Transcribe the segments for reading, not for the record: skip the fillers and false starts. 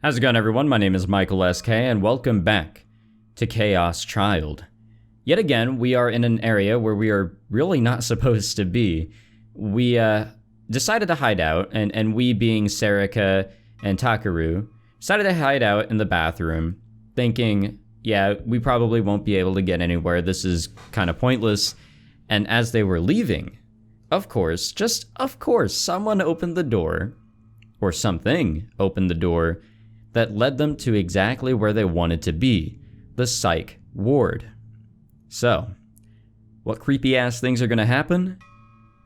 How's it going, everyone? My name is Michael SK, and welcome back to Chaos Child. Yet again, we are in an area where we are really not supposed to be. We decided to hide out, and we being Sarika and Takuru, decided to hide out in the bathroom, thinking, yeah, we probably won't be able to get anywhere, this is kind of pointless. And as they were leaving, of course, just of course, someone opened the door, or something opened the door, that led them to exactly where they wanted to be, the psych ward. So, what creepy ass things are gonna happen?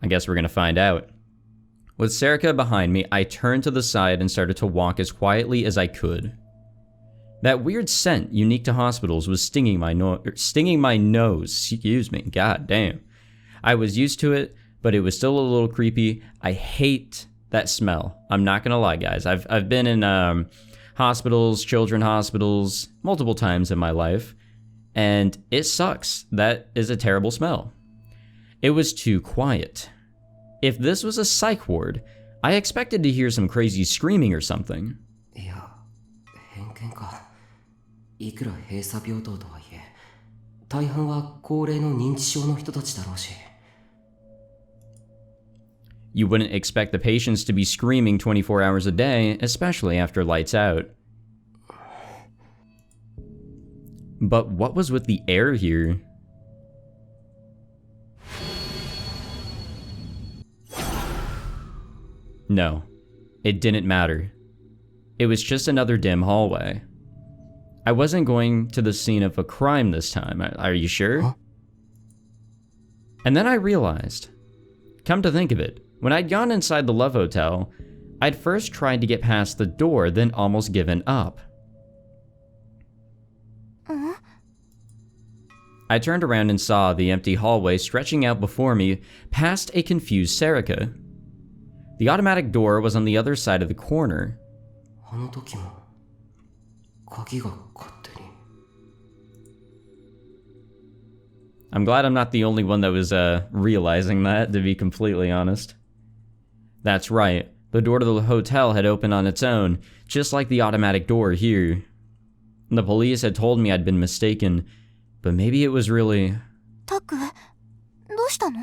I guess we're gonna find out. With Sarika behind me, I turned to the side and started to walk as quietly as I could. That weird scent unique to hospitals was stinging my nose, excuse me, god damn. I was used to it, but it was still a little creepy. I hate that smell. I'm not gonna lie, guys. I've been in hospitals, children's hospitals, multiple times in my life, and it sucks. That is a terrible smell. It was too quiet. If this was a psych ward, I expected to hear some crazy screaming or something. You wouldn't expect the patients to be screaming 24 hours a day, especially after lights out. But what was with the air here? No, it didn't matter. It was just another dim hallway. I wasn't going to the scene of a crime this time, are you sure? Huh? And then I realized, come to think of it, when I'd gone inside the Love Hotel, I'd first tried to get past the door, then almost given up. I turned around and saw the empty hallway stretching out before me past a confused Sarika. The automatic door was on the other side of the corner. I'm glad I'm not the only one that was realizing that, to be completely honest. That's right, the door to the hotel had opened on its own, just like the automatic door here. The police had told me I'd been mistaken, but maybe it was really... Taku, どうしたの?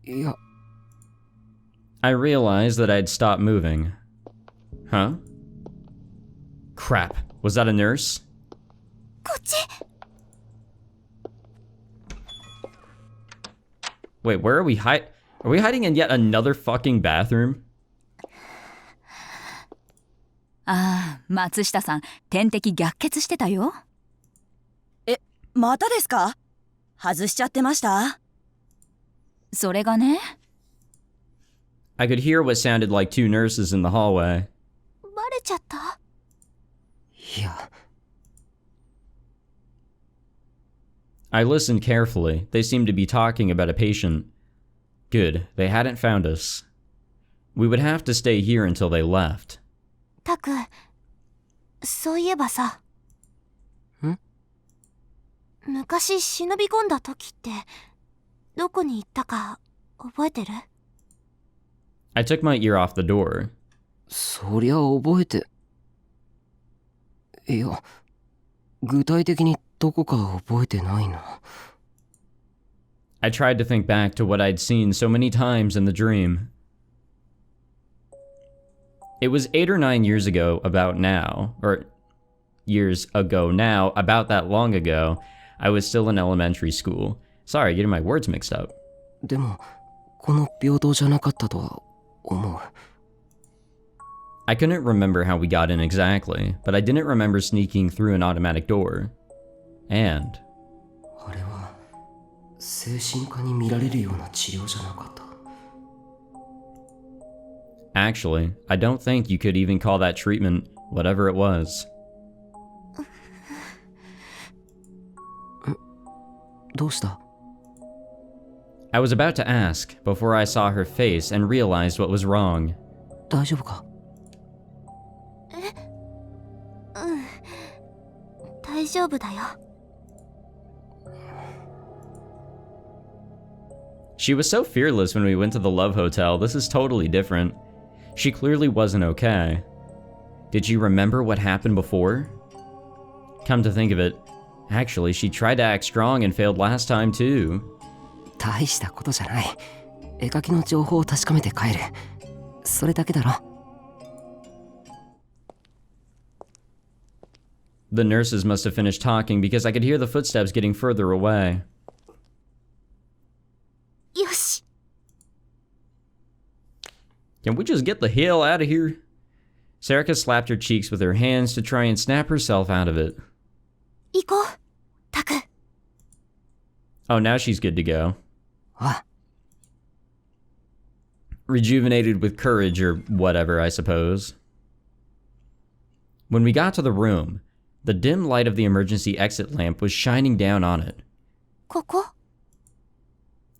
Yeah. I realized that I'd stopped moving. Huh? Crap, was that a nurse? こっち! Wait, where are we Are we hiding in yet another fucking bathroom? 松下さん、点滴逆血してたよ。またですか? 外しちゃってました?それがね。I could hear what sounded like two nurses in the hallway. バレちゃった? Yeah. I listened carefully. They seemed to be talking about a patient. Good, they hadn't found us. We would have to stay here until they left. タク、そういえばさ。昔忍び込んだ時って、どこに行ったか覚えてる? I took my ear off the door. そりゃ覚えて。いや、具体的にどこか覚えてないな。I tried to think back to what I'd seen so many times in the dream. It was 8 or 9 years ago about now, or years ago now, about that long ago, I was still in elementary school. Sorry, getting my words mixed up. でも、この平等じゃなかったとは思う。I couldn't remember how we got in exactly, but I didn't remember sneaking through an automatic door. And... あれは、精神科に見られるような治療じゃなかった。Actually, I don't think you could even call that treatment whatever it was. どうした? I was about to ask before I saw her face and realized what was wrong. 大丈夫か? 大丈夫だよ。She was so fearless when we went to the Love Hotel. This is totally different. She clearly wasn't okay. Did she remember what happened before? Come to think of it, actually, she tried to act strong and failed last time too. 大したことじゃない。絵描きの情報を確かめて帰る。それだけだろ。The nurses must have finished talking because I could hear the footsteps getting further away. よし。 Can we just get the hell out of here? Sarika slapped her cheeks with her hands to try and snap herself out of it. 行こう、タク。 Oh, now she's good to go. あ、 Rejuvenated with courage or whatever, I suppose. When we got to the room, the dim light of the emergency exit lamp was shining down on it. ここ？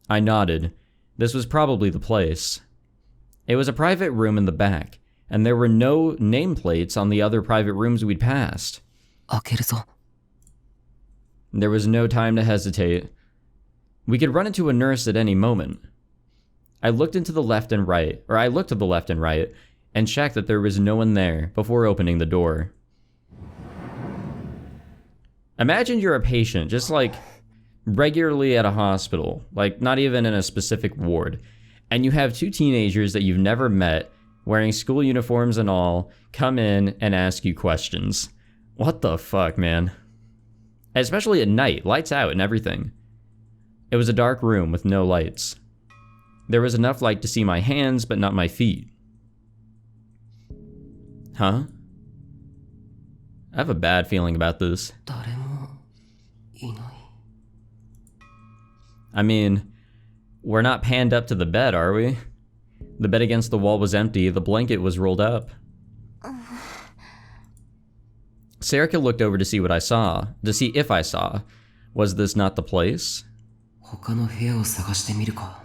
I nodded. This was probably the place. It was a private room in the back, and there were no nameplates on the other private rooms we'd passed. 開けるぞ。 There was no time to hesitate. We could run into a nurse at any moment. I looked to the left and right, and checked that there was no one there before opening the door. Imagine you're a patient, just like regularly at a hospital, like not even in a specific ward, and you have two teenagers that you've never met, wearing school uniforms and all, come in and ask you questions. What the fuck, man? Especially at night, lights out and everything. It was a dark room with no lights. There was enough light to see my hands, but not my feet. Huh? I have a bad feeling about this. 誰もいない。 I mean, we're not panned up to the bed, are we? The bed against the wall was empty, the blanket was rolled up. Sarika looked over to see what I saw, to see if I saw. Was this not the place? 他の部屋を探してみるか。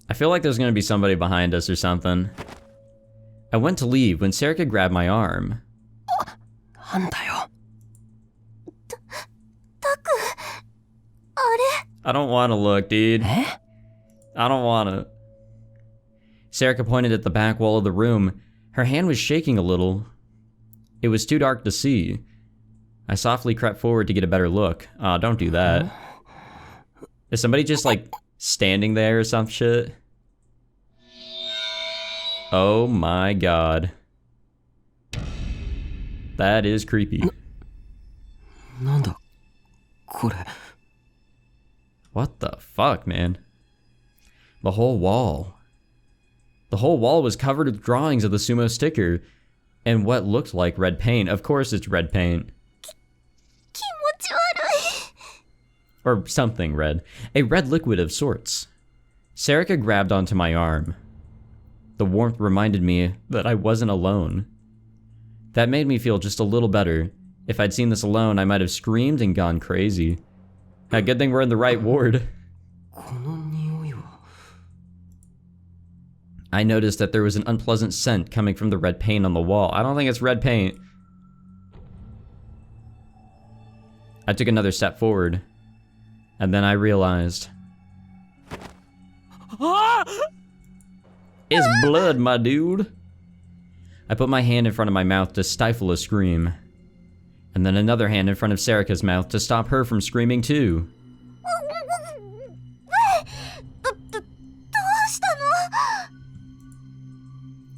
I feel like there's gonna be somebody behind us or something. I went to leave when Sarika grabbed my arm. なんだよ。タク、あれ？ I don't wanna look, dude. え？ I don't wanna. Sarika pointed at the back wall of the room. Her hand was shaking a little. It was too dark to see. I softly crept forward to get a better look. Aw, don't do that. Is somebody just like standing there or some shit? Oh my god. That is creepy. なんだこれ。 What the fuck, man? The whole wall. The whole wall was covered with drawings of the sumo sticker and what looked like red paint. Of course it's red paint. 気持ち悪い。 Or something red. A red liquid of sorts. Sarika grabbed onto my arm. The warmth reminded me that I wasn't alone. That made me feel just a little better. If I'd seen this alone, I might have screamed and gone crazy. A good thing we're in the right ward. この匂いは。 I noticed that there was an unpleasant scent coming from the red paint on the wall. I don't think it's red paint. I took another step forward, and then I realized. It's blood, my dude. I put my hand in front of my mouth to stifle a scream, and then another hand in front of Sarika's mouth to stop her from screaming too. どうしたの？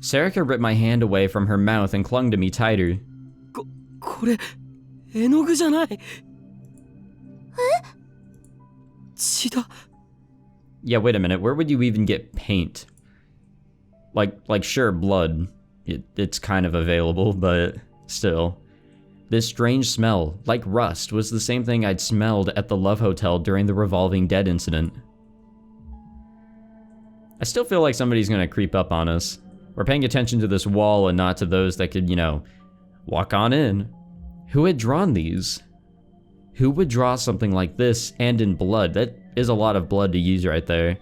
Sarika ripped my hand away from her mouth and clung to me tighter. これ絵の具じゃない。え？血だ。 Yeah, wait a minute. Where would you even get paint? Like sure, blood. It's kind of available, but still. This strange smell, like rust, was the same thing I'd smelled at the Love Hotel during the revolving dead incident. I still feel like somebody's gonna creep up on us. We're paying attention to this wall and not to those that could, you know, walk on in. Who had drawn these? Who would draw something like this and in blood? That is a lot of blood to use right there.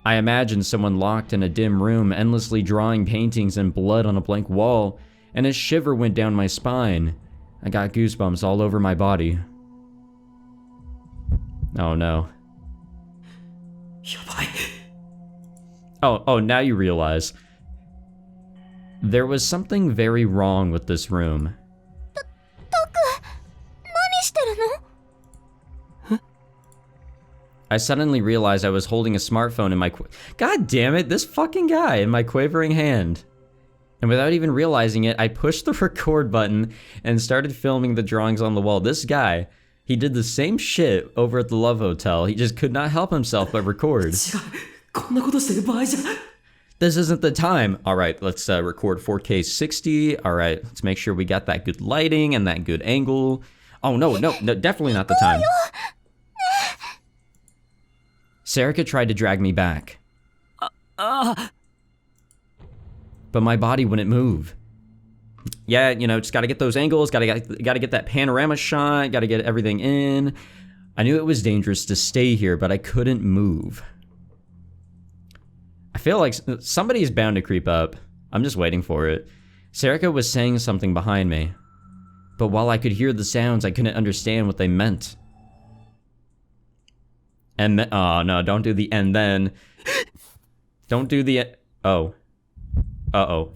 I imagined someone locked in a dim room, endlessly drawing paintings and blood on a blank wall, and a shiver went down my spine. I got goosebumps all over my body. Oh no. やばい。 Oh, now you realize. There was something very wrong with this room. 何してるの？ I suddenly realized I was holding a smartphone in my God damn it, this fucking guy in my quavering hand. And without even realizing it, I pushed the record button and started filming the drawings on the wall. This guy, he did the same shit over at the Love Hotel. He just could not help himself but record. This isn't the time. All right, let's record 4K 60. All right, let's make sure we got that good lighting and that good angle. Oh, no, definitely not the time. Sarika tried to drag me back. But my body wouldn't move. Yeah, you know, just gotta get those angles, gotta get that panorama shot, gotta get everything in. I knew it was dangerous to stay here, but I couldn't move. I feel like somebody's bound to creep up. I'm just waiting for it. Sarika was saying something behind me. But while I could hear the sounds, I couldn't understand what they meant. And then, oh no, don't do the and then. Don't do the, oh. Uh-oh.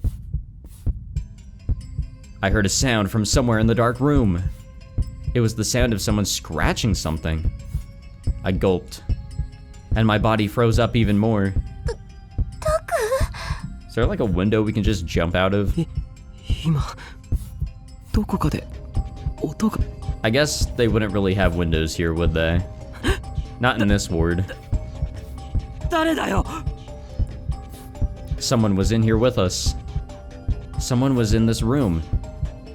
I heard a sound from somewhere in the dark room. It was the sound of someone scratching something. I gulped. And my body froze up even more. Is there like a window we can just jump out of? I guess they wouldn't really have windows here, would they? Not in this ward. Someone was in here with us. Someone was in this room.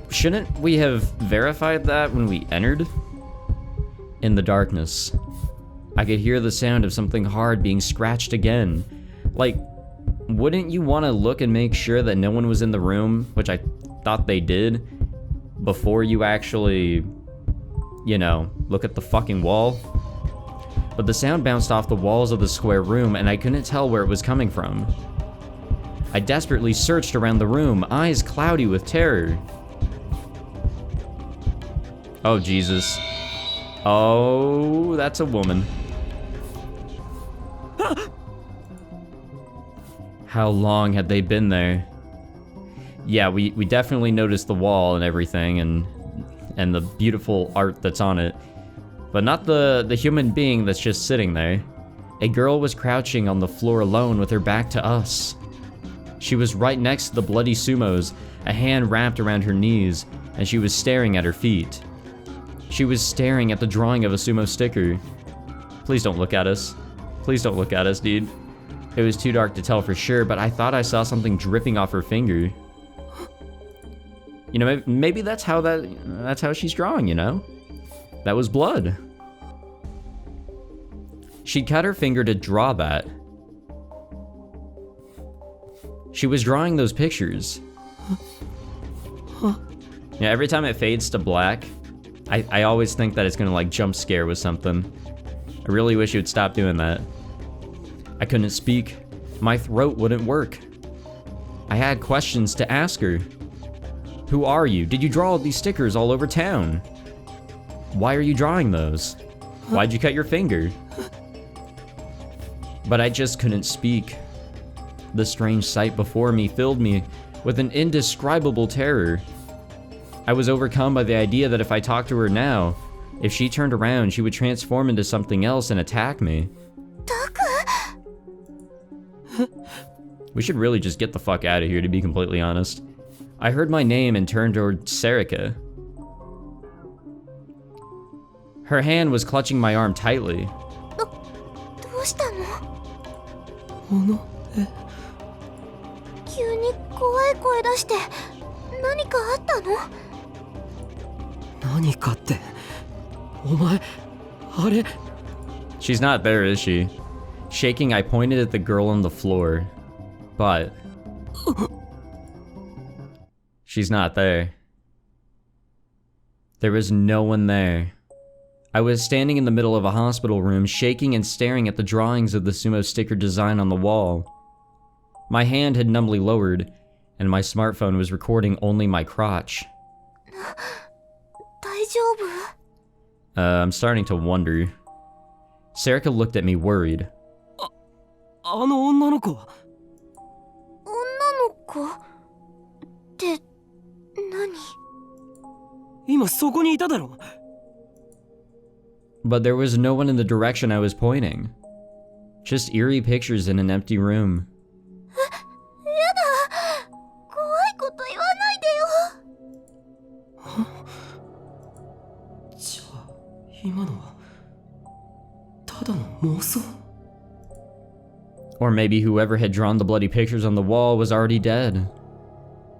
Shouldn't we have verified that when we entered? In the darkness, I could hear the sound of something hard being scratched again. Like, wouldn't you want to look and make sure that no one was in the room, which I thought they did, before you actually, you know, look at the fucking wall? But the sound bounced off the walls of the square room and I couldn't tell where it was coming from. I desperately searched around the room, eyes cloudy with terror. Oh, Jesus. Oh, that's a woman. How long had they been there? Yeah, we definitely noticed the wall and everything and the beautiful art that's on it. But not the human being that's just sitting there. A girl was crouching on the floor alone with her back to us. She was right next to the bloody sumos, a hand wrapped around her knees, and she was staring at her feet. She was staring at the drawing of a sumo sticker. Please don't look at us. Please don't look at us, dude. It was too dark to tell for sure, but I thought I saw something dripping off her finger. You know, maybe that's how she's drawing, you know? That was blood. She cut her finger to draw that. She was drawing those pictures. Yeah, every time it fades to black, I always think that it's gonna like jump scare with something. I really wish you would stop doing that. I couldn't speak. My throat wouldn't work. I had questions to ask her. Who are you? Did you draw all these stickers all over town? Why are you drawing those? Why'd you cut your finger? But I just couldn't speak. The strange sight before me filled me with an indescribable terror. I was overcome by the idea that if I talked to her now, if she turned around, she would transform into something else and attack me. We should really just get the fuck out of here, to be completely honest. I heard my name and turned toward Sarika. Her hand was clutching my arm tightly. She's not there, is she? Shaking, I pointed at the girl on the floor. But she's not there. There was no one there. I was standing in the middle of a hospital room, shaking and staring at the drawings of the sumo sticker design on the wall. My hand had numbly lowered, and my smartphone was recording only my crotch. I'm starting to wonder. Sarika looked at me worried. 今そこにいただろ。 But there was no one in the direction I was pointing. Just eerie pictures in an empty room. やだ、怖いこと言わないでよ。じゃあ今のはただの妄想？ Or maybe whoever had drawn the bloody pictures on the wall was already dead.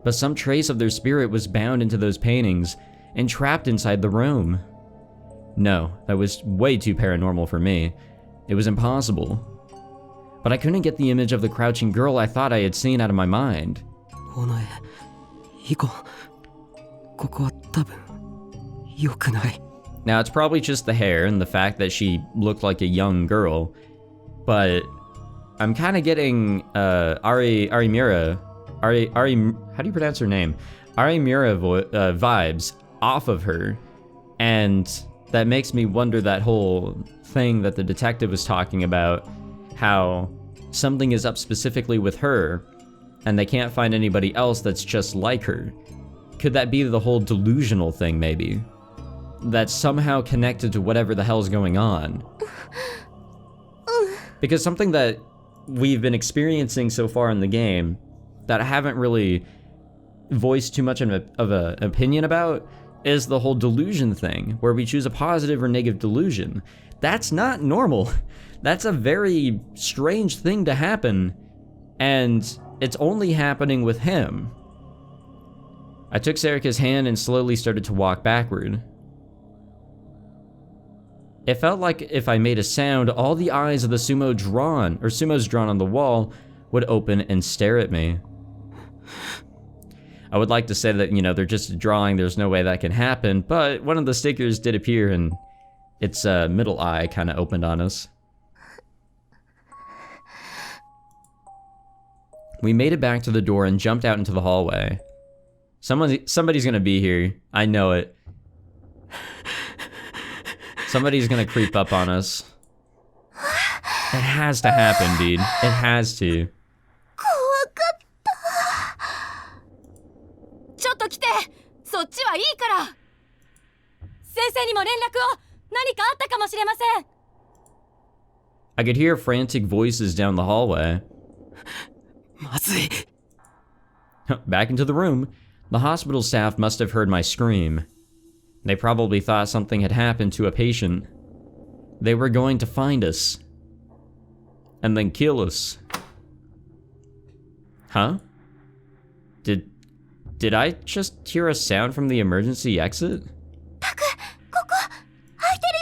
But some trace of their spirit was bound into those paintings and trapped inside the room. No, that was way too paranormal for me. It was impossible. But I couldn't get the image of the crouching girl I thought I had seen out of my mind. お前、行こう。ここは多分良くない。 Now, it's probably just the hair and the fact that she looked like a young girl, but I'm kind of getting Arimura, how do you pronounce her name? Arimura vibes off of her, and that makes me wonder that whole thing that the detective was talking about, how something is up specifically with her, and they can't find anybody else that's just like her. Could that be the whole delusional thing, maybe? That's somehow connected to whatever the hell's going on. Because something that we've been experiencing so far in the game that I haven't really voiced too much of an opinion about is the whole delusion thing, where we choose a positive or negative delusion. That's not normal. That's a very strange thing to happen, and it's only happening with him. I took Serika's hand and slowly started to walk backward. It felt like if I made a sound, all the eyes of the sumos drawn on the wall would open and stare at me. I would like to say that, you know, they're just a drawing, there's no way that can happen, but one of the stickers did appear and its middle eye kind of opened on us. We made it back to the door and jumped out into the hallway. Somebody's gonna be here. I know it. Somebody's gonna creep up on us. It has to happen, dude. It has to. ちょっと来て、そっちはいいから。先生にも連絡を。何かあったかもしれません。I could hear frantic voices down the hallway. まずい。 Back into the room. The hospital staff must have heard my scream. They probably thought something had happened to a patient. They were going to find us. And then kill us. Huh? Did I just hear a sound from the emergency exit? タク、ここ開いてる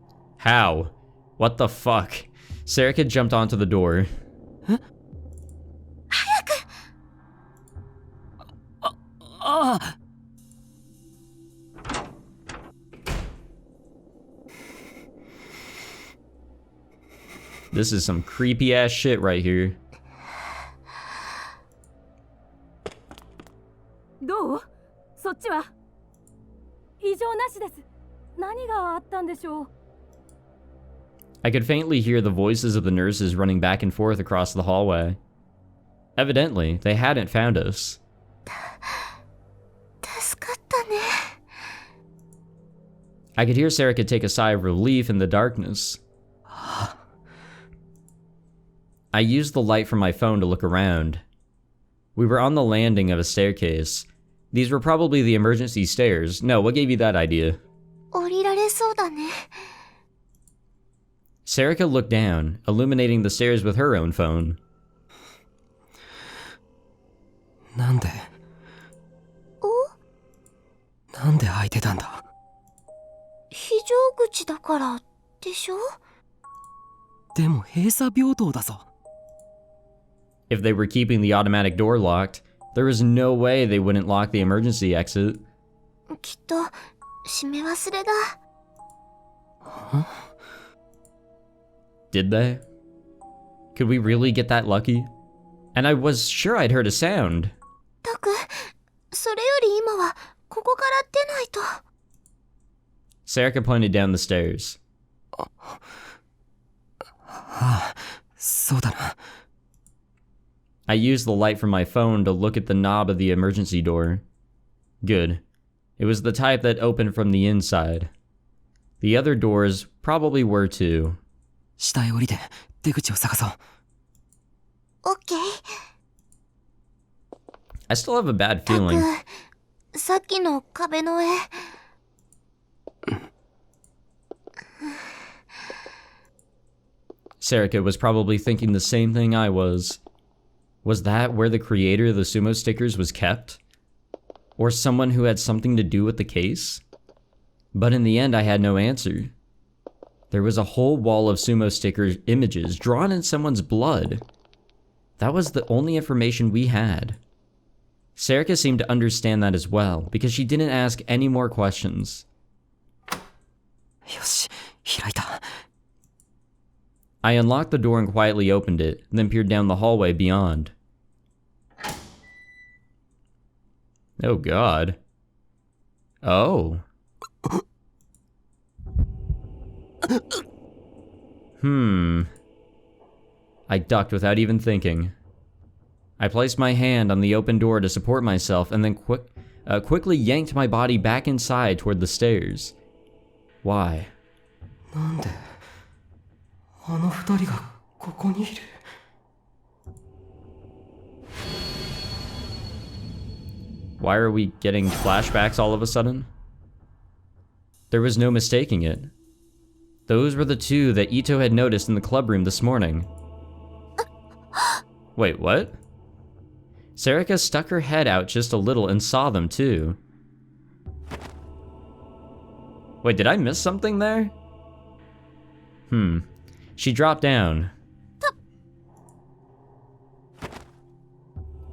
よ。 How? What the fuck? Serika jumped onto the door. 早く。ああ。 This is some creepy ass shit right here. どう？そっちは？異常なしです。何があったんでしょう？ I could faintly hear the voices of the nurses running back and forth across the hallway. Evidently, they hadn't found us. 助かったね。 I could hear Serika take a sigh of relief in the darkness. I used the light from my phone to look around. We were on the landing of a staircase. These were probably the emergency stairs. No, what gave you that idea? 降りられそうだね。 Serika looked down, illuminating the stairs with her own phone. なんでお？なんで開いてたんだ？非常口だからでしょ？でも閉鎖病棟だぞ。 If they were keeping the automatic door locked, there was no way they wouldn't lock the emergency exit. きっと閉め忘れだ。Did they? Could we really get that lucky? And I was sure I'd heard a sound. タク、それより今はここから出ないと。 Serika pointed down the stairs. ああ、そうだな。 I used the light from my phone to look at the knob of the emergency door. Good. It was the type that opened from the inside. The other doors probably were too. 下へ降りて出口を探そう。オッケー。 I still have a bad タ feeling. ク、さっきの壁の絵。Serica was probably thinking the same thing I was. Was that where the creator of the sumo stickers was kept? Or someone who had something to do with the case? But in the end, I had no answer. There was a whole wall of sumo sticker images drawn in someone's blood. That was the only information we had. Serica seemed to understand that as well, because she didn't ask any more questions. よし、開いた。 I unlocked the door and quietly opened it, then peered down the hallway beyond. Oh god. Oh. I ducked without even thinking. I placed my hand on the open door to support myself and then quickly yanked my body back inside toward the stairs. Why? なんであの二人がここにいる Why are we getting flashbacks all of a sudden? There was no mistaking it. Those were the two that Ito had noticed in the clubroom this morning. Wait, what? Serica stuck her head out just a little and saw them too. Wait, did I miss something there? She dropped down.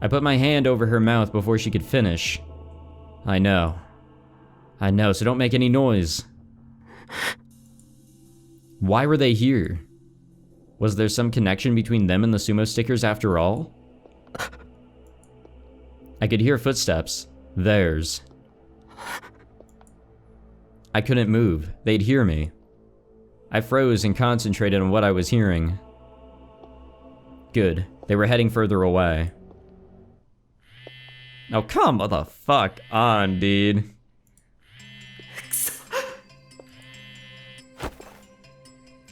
I put my hand over her mouth before she could finish. I know, so don't make any noise. Why were they here? Was there some connection between them and the sumo stickers after all? I could hear footsteps. Theirs. I couldn't move. They'd hear me. I froze and concentrated on what I was hearing. Good. They were heading further away. Oh, come the fuck on, dude.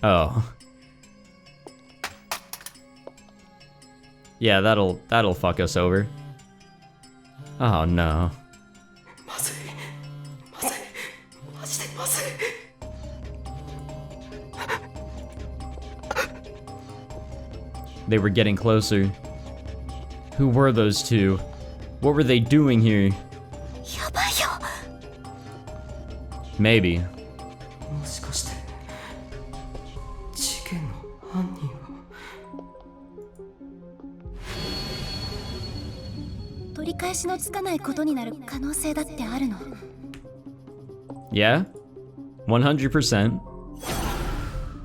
Oh. Yeah, that'll fuck us over. Oh no. まずいまずいマジでまずい They were getting closer. Who were those two? What were they doing here? やばいよ。 Maybe. もしかして事件の犯人は取り返しのつかないことになる可能性だってあるの。 Yeah? 100%.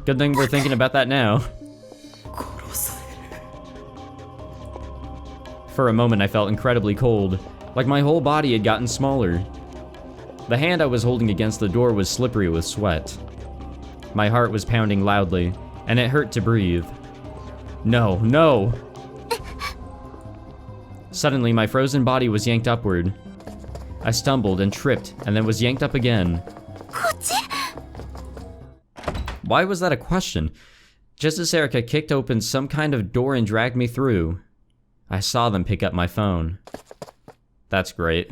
Good thing we're thinking about that now. 殺される For a moment I felt incredibly cold, like my whole body had gotten smaller. The hand I was holding against the door was slippery with sweat. My heart was pounding loudly, and it hurt to breathe. No, no! Suddenly, my frozen body was yanked upward. I stumbled and tripped, and then was yanked up again. こっち。 Why was that a question? Just as Erica kicked open some kind of door and dragged me through, I saw them pick up my phone. That's great.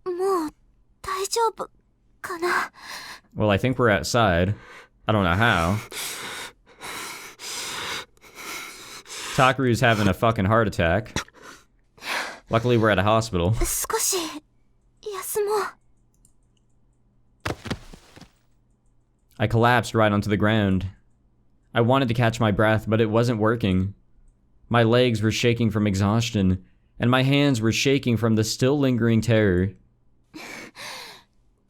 もう大丈夫かな。 Well, I think we're outside. I don't know how. Takuru's having a fucking heart attack. Luckily, we're at a hospital. 少し休もう。 I collapsed right onto the ground. I wanted to catch my breath, but it wasn't working. My legs were shaking from exhaustion, and my hands were shaking from the still lingering terror.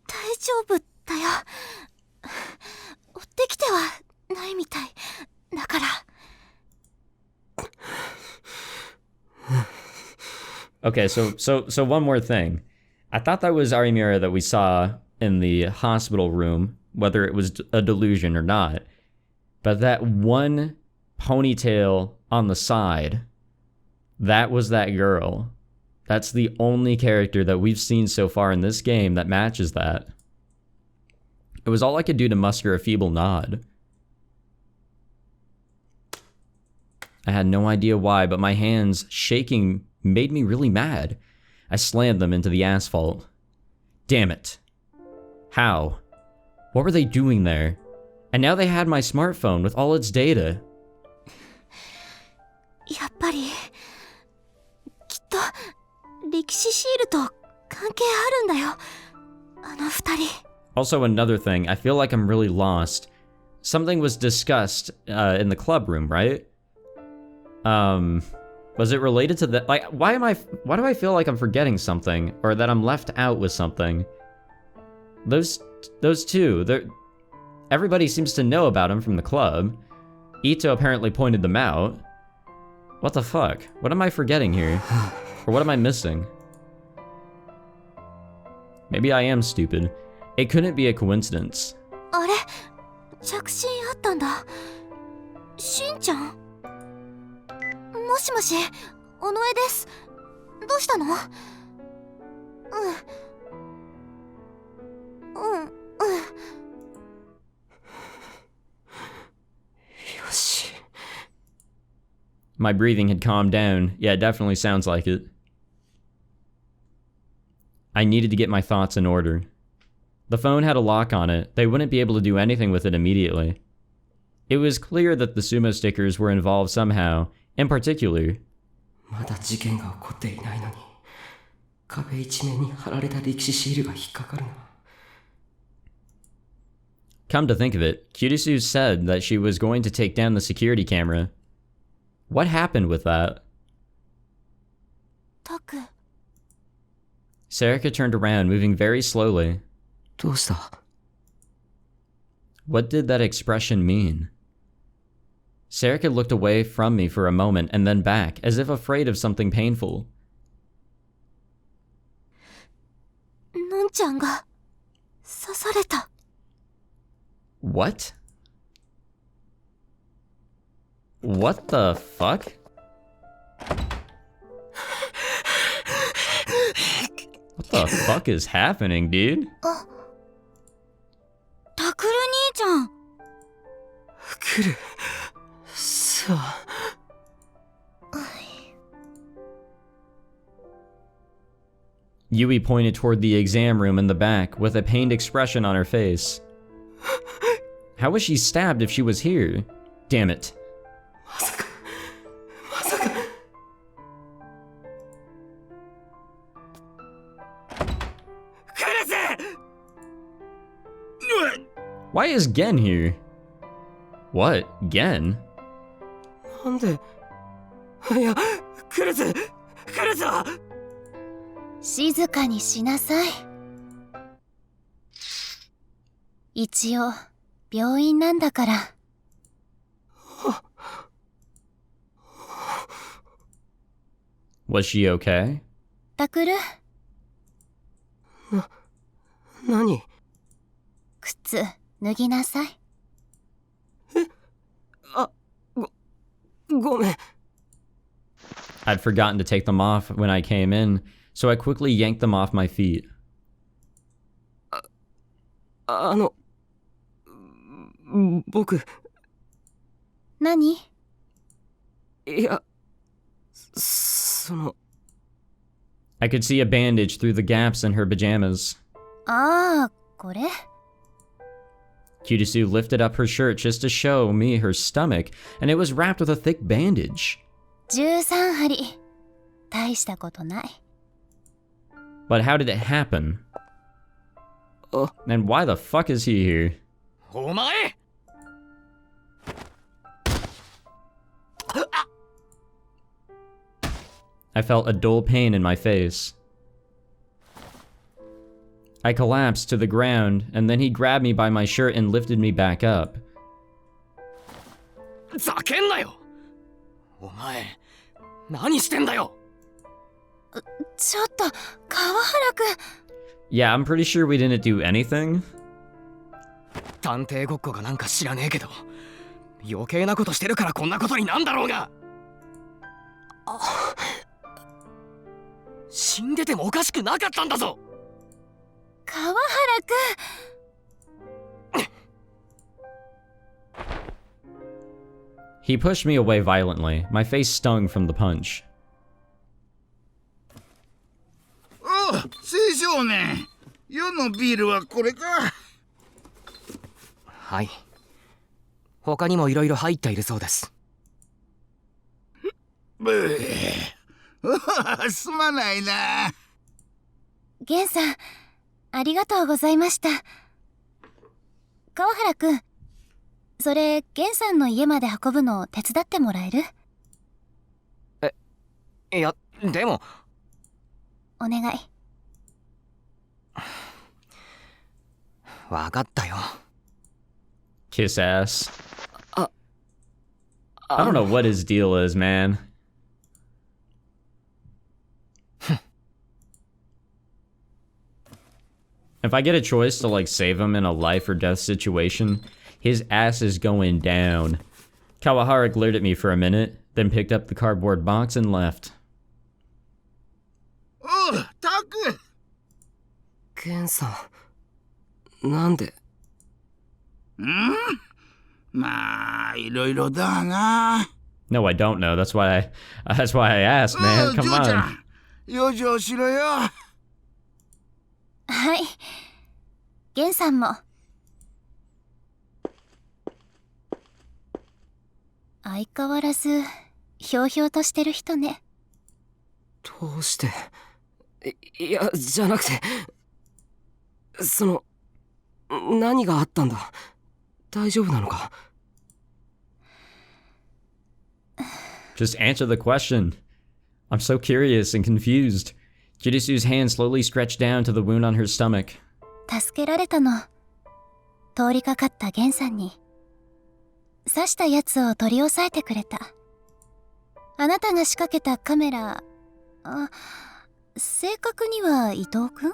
大丈夫だよ。追ってきてはないみたいだから。 Okay, so one more thing. I thought that was Arimura that we saw in the hospital room, whether it was a delusion or not. But that one ponytail on the side. That was that girl. That's the only character that we've seen so far in this game that matches that. It was all I could do to muster a feeble nod. I had no idea why, but my hands shaking made me really mad. I slammed them into the asphalt. Damn it. How? What were they doing there? And now they had my smartphone with all its data. やっぱりきっと歴史シールと関係あるんだよ、あの二人。 Also, another thing, I feel like I'm really lost. Something was discussed in the club room, right? Was it related to that? Like, why do I feel like I'm forgetting something, or that I'm left out with something? Those two, everybody seems to know about them from the club. Ito apparently pointed them out. What the fuck? What am I forgetting here? Or what am I missing? Maybe I am stupid. It couldn't be a coincidence. あれ、着信あったんだ。しんちゃん？もしもし、尾上です。どうしたの？うん。よし。 My breathing had calmed down. Yeah, it definitely sounds like it. I needed to get my thoughts in order. The phone had a lock on it. They wouldn't be able to do anything with it immediately. It was clear that the sumo stickers were involved somehow. In particular, まだ事件が起こっていないのに、壁一面に貼られた歴史シールが引っかかるな。 come to think of it, Kurusu said that she was going to take down the security camera. What happened with that? タク。 Sarika turned around, moving very slowly. どうした？ What did that expression mean? Sarika looked away from me for a moment and then back, as if afraid of something painful. のんちゃんが刺された。 What? What the fuck? What the fuck is happening, dude? タクル兄ちゃん。来る。さあ。Yui pointed toward the exam room in the back with a pained expression on her face. How was she stabbed if she was here? Damn it. まさか。まさか。Why is Gen here? What? Gen? なんで。いや、クルス。静かにしなさい。一応病院なんだから。Was she okay? タクル。何？靴脱ぎなさい。ごめん。 I'd forgotten to take them off when I came in, so I quickly yanked them off my feet. 僕。何？いや、I could see a bandage through the gaps in her pajamas. ああ、これ？ Kurusu lifted up her shirt just to show me her stomach, and it was wrapped with a thick bandage. 13針。大したことない。 But how did it happen? And why the fuck is he here? お前! I felt a dull pain in my face. I collapsed to the ground, and then he grabbed me by my shirt and lifted me back up. ざけんなよ! お前、何してんだよ! ちょっと、川原くん。 Yeah, I'm pretty sure we didn't do anything. 探偵ごっこがなんか知らねえけど、余計なことしてるからこんなことになんだろうが。死んでてもおかしくなかったんだぞ。川原くん。 He pushed me away violently. My face stung from the punch. おう、青少年。世のビールはこれか。はい。他にもいろいろ入っているそうです。すまないな。ゲンさん、ありがとうございました。川原くん、それゲンさんの家まで運ぶのを手伝ってもらえる？いや、でも。お願い。わかったよ。Kiss ass. I don't know what his deal is, man. If I get a choice to like save him in a life or death situation, his ass is going down. Kawahara glared at me for a minute, then picked up the cardboard box and left. おう、タク。ゲンさん、なんで？まあ、いろいろだな。No, I don't know. That's why I asked, man. Come ジョーちゃ on. ん、養生しろよ。はい。ゲンさんも。相変わらず、ひょうひょうとしてる人ね。どうして？いや、じゃなくて、何があったんだ？大丈夫なのか？ Just answer the question. I'm so curious and confused. Kirisu's hand slowly stretched down to the wound on her stomach. 助けられたの。通りかかったゲンさんに。刺したやつを取り押さえてくれた。あなたが仕掛けたカメラ、正確には伊藤くん？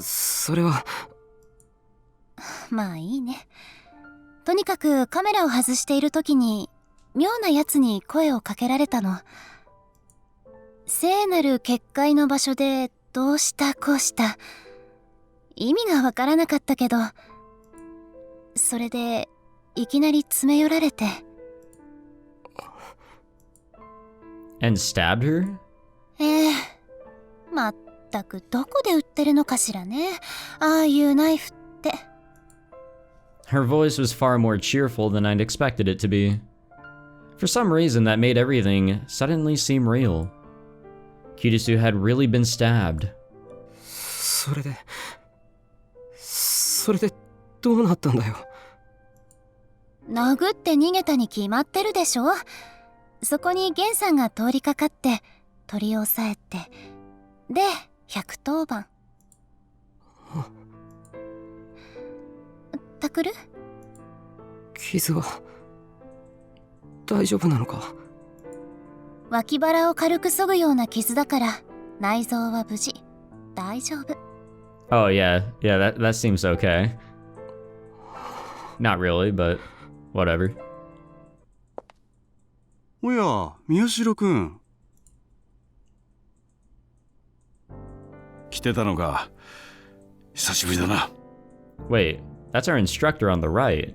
それは。まあいいね。とにかくカメラを外している時に妙なやつに声をかけられたの。聖なる結界の場所でどうしたこうした意味がわからなかったけど、それでいきなり詰め寄られて。 And stabbed her? まったくどこで売ってるのかしらね、ああいうナイフって。 Her voice was far more cheerful than I'd expected it to be. For some reason, that made everything suddenly seem real. Kurusu had really been stabbed. それでどうなったんだよ。殴って逃げたに決まってるでしょ。そこにゲンさんが通りかかって取り押さえて、で110番。タクル？傷は大丈夫なのか？脇腹を軽く削ぐような傷だから内臓は無事。大丈夫。 Oh yeah, that seems okay. Not really, but whatever. おや、宮代くん。来てたのか。久しぶりだな。Wait, that's our instructor on the right,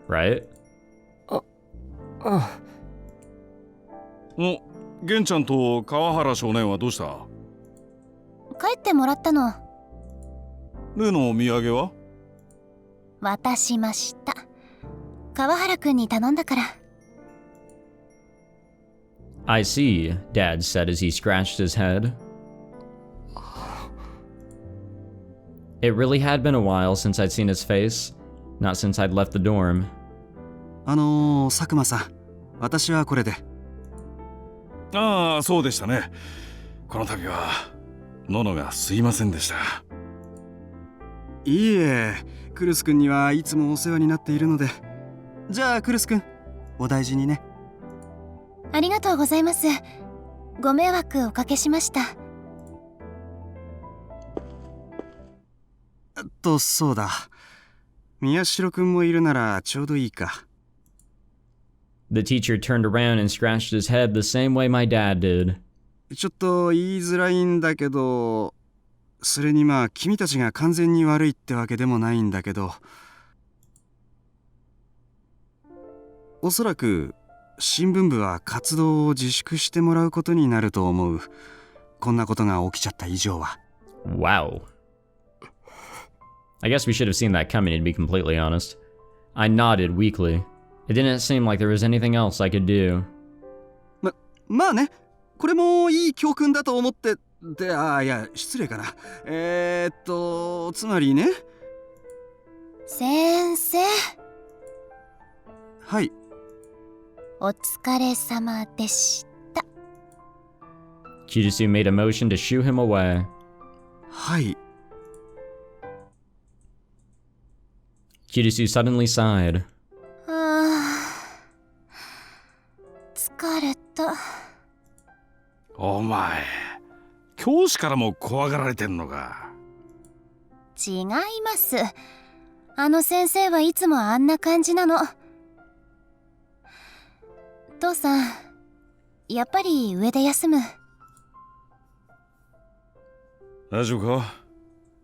right? お、玄ちゃんと川原少年はどうした？帰ってもらったの。例のお土産は？渡しました。川原くんに頼んだから。 I see, Dad said as he scratched his head. It really had been a while since I'd seen his face, not since I'd left the dorm. 佐久間さん、私はこれで。ああ、そうでしたね。この度は、ののがすいませんでした。いいえ、クルス君にはいつもお世話になっているので。じゃあ、クルス君、お大事にね。ありがとうございます。ご迷惑おかけしました。そうだ。宮代くんもいるならちょうどいいか。The teacher turned around and scratched his head the same way my dad did. ちょっと言いづらいんだけど、それにまあ君たちが完全に悪いってわけでもないんだけど、おそらく新聞部は活動を自粛してもらうことになると思う。こんなことが起きちゃった以上は。Wow. I guess we should have seen that coming, to be completely honest. I nodded weakly. It didn't seem like there was anything else I could do. まあね、これもいい教訓だと思って、いや、失礼かな。つまりね。先生。はい。お疲れ様でした。Kurusu made a motion to shoo him away. はい。Kurusu suddenly sighed. 疲れた。お前、教師からも怖がられてんのか。違います。あの先生はいつもあんな感じなの。父さん、やっぱり上で休む。大丈夫か？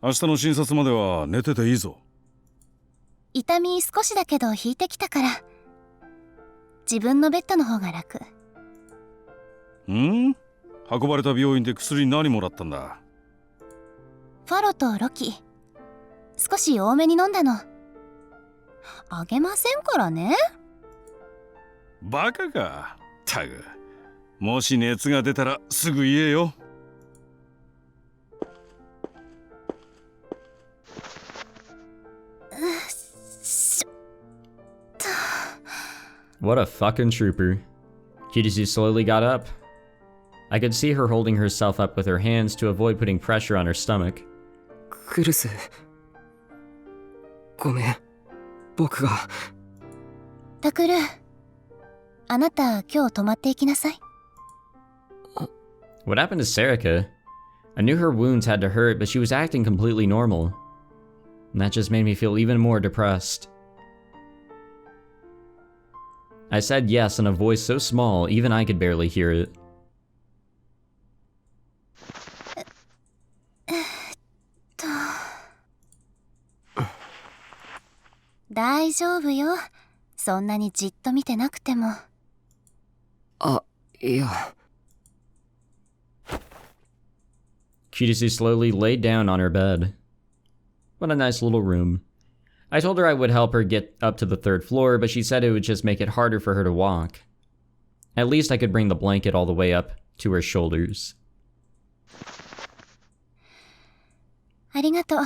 明日の診察までは寝てていいぞ。痛み少しだけど引いてきたから。自分のベッドの方が楽。運ばれた病院で薬何もらったんだ？ファロとロキ。少し多めに飲んだの。あげませんからね。バカか。タグ。もし熱が出たらすぐ言えよ。What a fucking trooper. Kurusu slowly got up. I could see her holding herself up with her hands to avoid putting pressure on her stomach. クルス。ごめん。僕が。タクル。あなた今日泊まっていきなさい。What happened to Serica? I knew her wounds had to hurt, but she was acting completely normal. And that just made me feel even more depressed. I said yes in a voice so small, even I could barely hear it. 大丈夫よ。そんなにじっと見てなくても。いや。Kurusu slowly laid down on her bed. What a nice little room. I told her I would help her get up to the third floor, but she said it would just make it harder for her to walk. At least I could bring the blanket all the way up to her shoulders. ありがとう。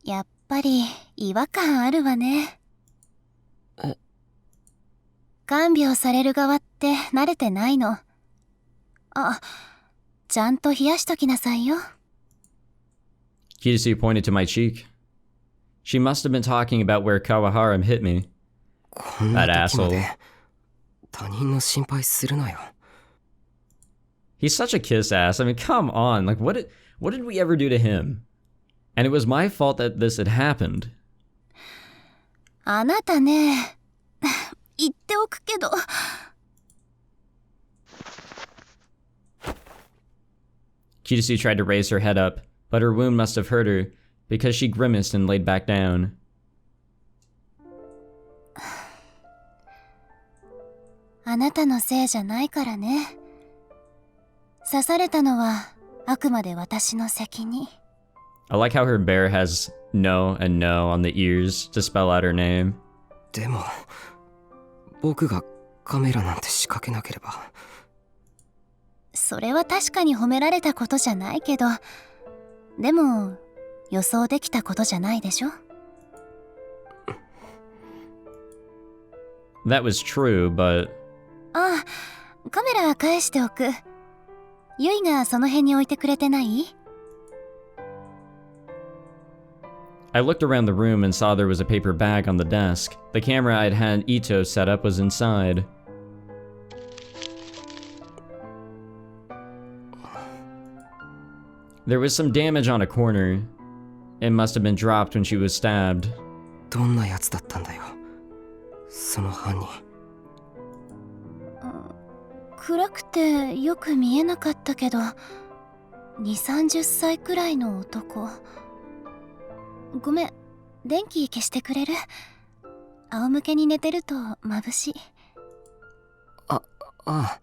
やっぱり違和感あるわね。看病される側って慣れてないの。ちゃんと冷やしときなさいよ。Kurusu pointed to my cheek. She must have been talking about where Kawahara hit me. こんな That 時ま asshole. で他人の心配するなよ。He's such a kiss ass. I mean, come on. Like, what did we ever do to him? And it was my fault that this had happened. あなたね、言っておくけど。Kurusu tried to raise her head up, but her wound must have hurt her because she grimaced and laid back down. あなたのせいじゃないからね。刺されたのはあくまで私の責任。I like how her bear has no and no on the ears to spell out her name. でも、僕がカメラなんて仕掛けなければ。それは確かに褒められたことじゃないけど、でも予想できたことじゃないでしょ。That was true, but... カメラ返しておく。ユイがその辺に置いてくれてない？ I looked around the room and saw there was a paper bag on the desk. The camera I'd had Ito set up was inside. There was some damage on a corner. it must have been dropped when she was stabbed. どんなやつだったんだよ、その犯人。暗くてよく見えなかったけど、2、30歳くらいの男。ごめん、電気消してくれる？仰向けに寝てると眩しい。ああ。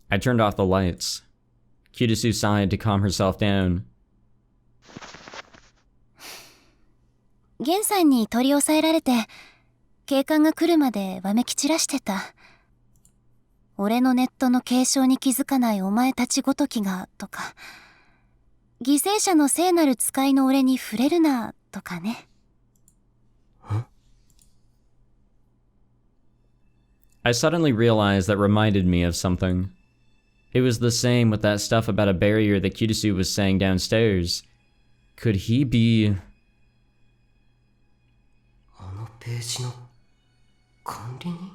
I turned off the lights. Kurusu sighed to calm herself down. ゲンさんに取り押さえられて、警官が来るまでわめき散らしてた。俺のネットの継承に気づかないお前たちごときが、とか。犠牲者の聖なる使いの俺に触れるな、とかね。I suddenly realized that reminded me of something. It was the same with that stuff about a barrier that Kurusu was saying downstairs. Could he be... あのページの管理人？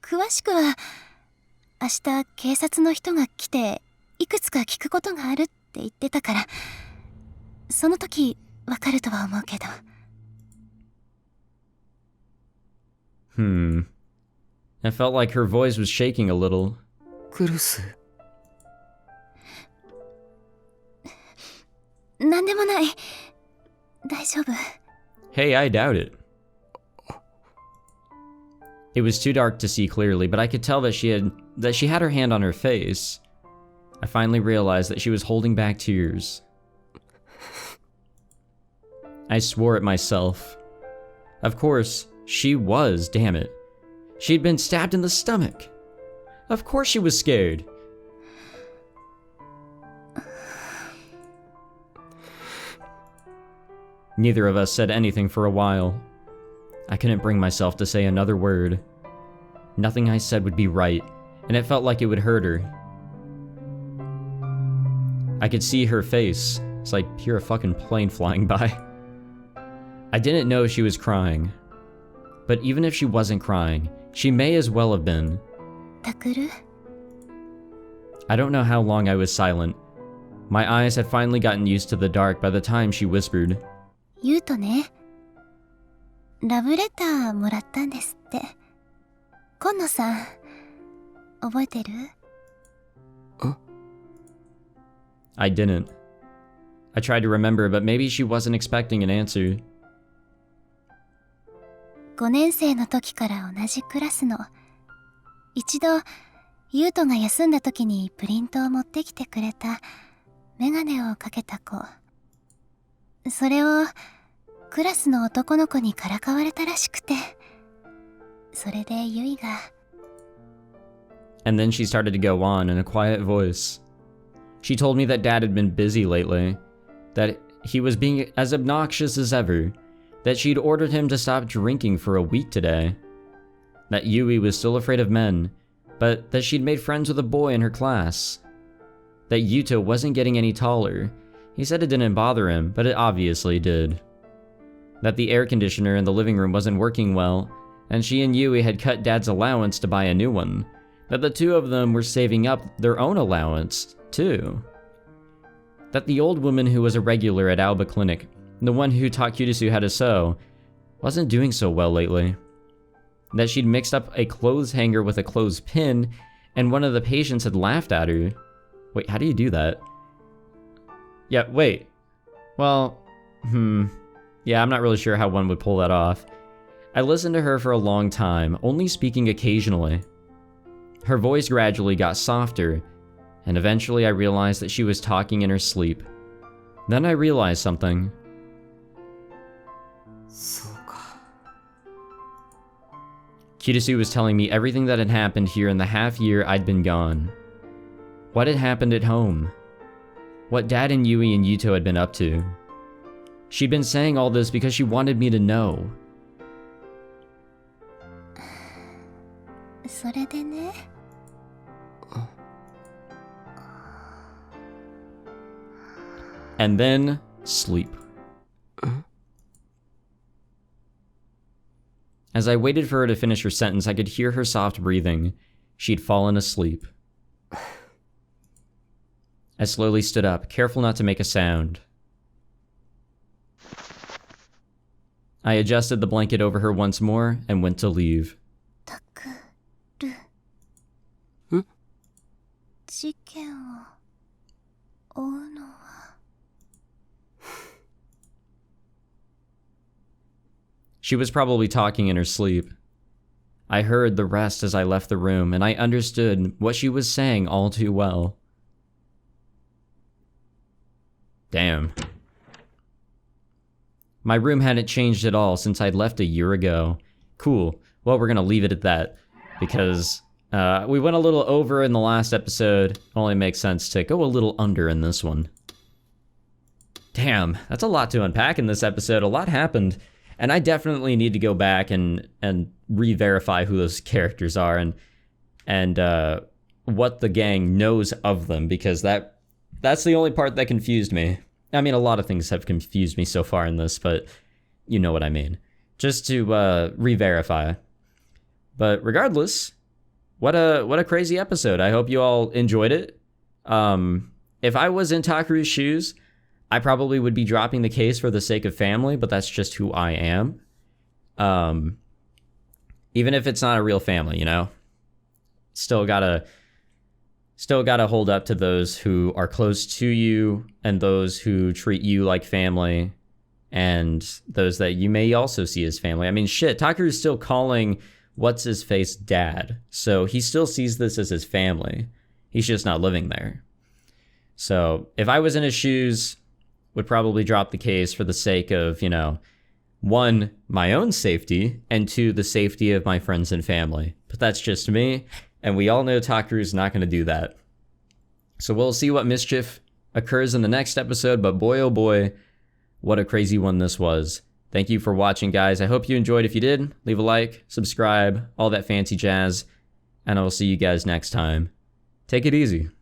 詳しくは、明日警察の人が来て、いくつか聞くことがあるって言ってたから、その時わかるとは思うけど。I felt like her voice was shaking a little. クルス？なんでもない。大丈夫。Hey, I doubt it. It was too dark to see clearly, but I could tell that she had her hand on her face. I finally realized that she was holding back tears. I swore at myself. Of course, she was, damn it. She'd been stabbed in the stomach. Of course she was scared. Neither of us said anything for a while. I couldn't bring myself to say another word. Nothing I said would be right, and it felt like it would hurt her. I could see her face. It's like hear a fucking plane flying by. I didn't know she was crying. But even if she wasn't crying, she may as well have been. Takuru? I don't know how long I was silent. My eyes had finally gotten used to the dark by the time she whispered. 言うとね、ラブレターもらったんですって。今野さん、覚えてる？ I didn't. I tried to remember, but maybe she wasn't expecting an answer. 5年生の時から同じクラスの。一度、優斗が休んだ時にプリントを持ってきてくれたメガネをかけた子。それをクラスの男の子にからかわれたらしくて。それでユイが。And then she started to go on in a quiet voice. She told me that Dad had been busy lately, that he was being as obnoxious as ever, that she'd ordered him to stop drinking for a week today, that Yui was still afraid of men, but that she'd made friends with a boy in her class, that Yuto wasn't getting any taller. He said it didn't bother him, but it obviously did. That the air conditioner in the living room wasn't working well, and she and Yui had cut Dad's allowance to buy a new one, that the two of them were saving up their own allowance, too. That the old woman who was a regular at Alba Clinic, the one who taught Kurusu how to sew, wasn't doing so well lately. That she'd mixed up a clothes hanger with a clothes pin, and one of the patients had laughed at her. Wait, how do you do that? Yeah, wait. Well, yeah, I'm not really sure how one would pull that off. I listened to her for a long time, only speaking occasionally. Her voice gradually got softer, and eventually I realized that she was talking in her sleep. Then I realized something. そうか。 Kurusu was telling me everything that had happened here in the half year I'd been gone. What had happened at home. What Dad and Yui and Yuto had been up to. She'd been saying all this because she wanted me to know. それでね。And then, sleep. As I waited for her to finish her sentence, I could hear her soft breathing. She'd fallen asleep. I slowly stood up, careful not to make a sound. I adjusted the blanket over her once more and went to leave. タクル。事件を追うのは。She was probably talking in her sleep. I heard the rest as I left the room, and I understood what she was saying all too well. Damn. My room hadn't changed at all since I'd left a year ago. Cool. Well, we're gonna leave it at that, because we went a little over in the last episode. Only makes sense to go a little under in this one. Damn, that's a lot to unpack in this episode. A lot happened, and I definitely need to go back and re-verify who those characters are and what the gang knows of them, because that's the only part that confused me. I mean, a lot of things have confused me so far in this, but you know what I mean. Just to re-verify. But regardless, what a crazy episode. I hope you all enjoyed it. If I was in Takuru's shoes, I probably would be dropping the case for the sake of family, but that's just who I am. Even if it's not a real family, you know? Still gotta hold up to those who are close to you and those who treat you like family and those that you may also see as family. I mean, shit, Takuru's still calling what's-his-face dad, so he still sees this as his family. He's just not living there. So if I was in his shoes, would probably drop the case for the sake of, you know, 1, my own safety, and 2, the safety of my friends and family. But that's just me, and we all know Takuru's not going to do that. So we'll see what mischief occurs in the next episode, but boy oh boy, what a crazy one this was. Thank you for watching, guys. I hope you enjoyed. If you did, leave a like, subscribe, all that fancy jazz, and I will see you guys next time. Take it easy.